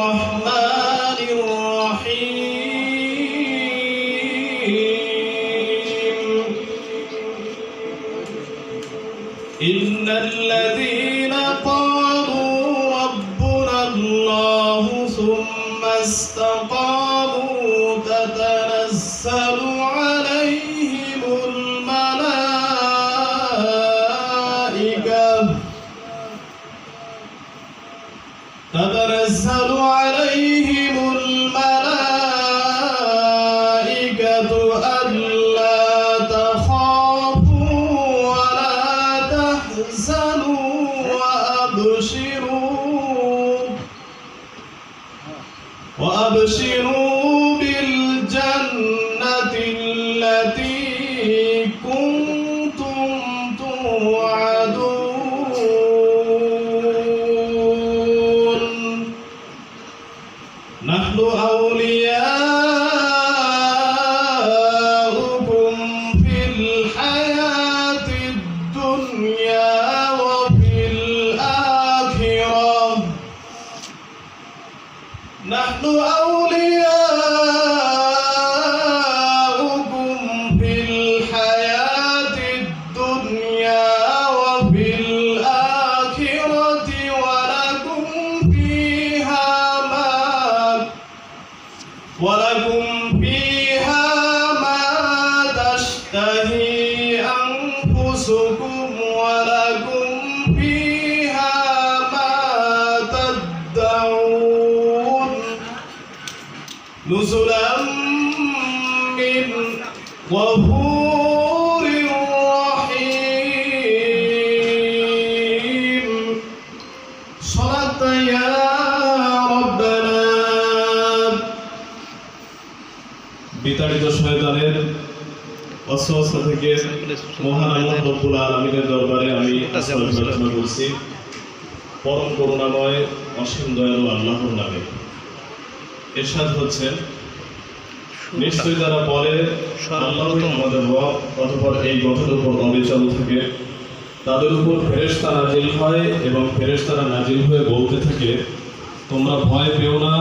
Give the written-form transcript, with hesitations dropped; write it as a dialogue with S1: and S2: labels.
S1: الرحمن الرحيم إن الذين قالوا ربنا الله ثم استقاموا تتنزل عليهم الملائكة ألا تخافوا ولا تحزنوا وأبشروا بالجنة التي كنتم توعدون نحن أولياؤكم في الحياة الدنيا وفي الآخرة نحن أولياؤكم في الحياة الدنيا وفي الآخرة ولكم فيها ما تشتهي أنفسكم ولكم فيها ما تدعون نزلا من غفور رحيم صلاة يا ربنا বিতাড়িত শয়তানের ওয়াসওয়াসা থেকে মহান আল্লাহ রাব্বুল আলামিনের দরবারে আমি প্রার্থনা করছি পরম করুণাময় অসীম দয়ালু আল্লাহর নামে। ইরশাদ হচ্ছে নিশ্চয়ই তারা বলে আল্লাহই আমাদের রব, অতঃপর এই কথার উপর অবিচল থাকে। তাদের উপর ফেরেশতা নাজিল হয় এবং ফেরেশতারা নাজিল হয়ে বলতে থাকে তোমরা ভয় পেও না,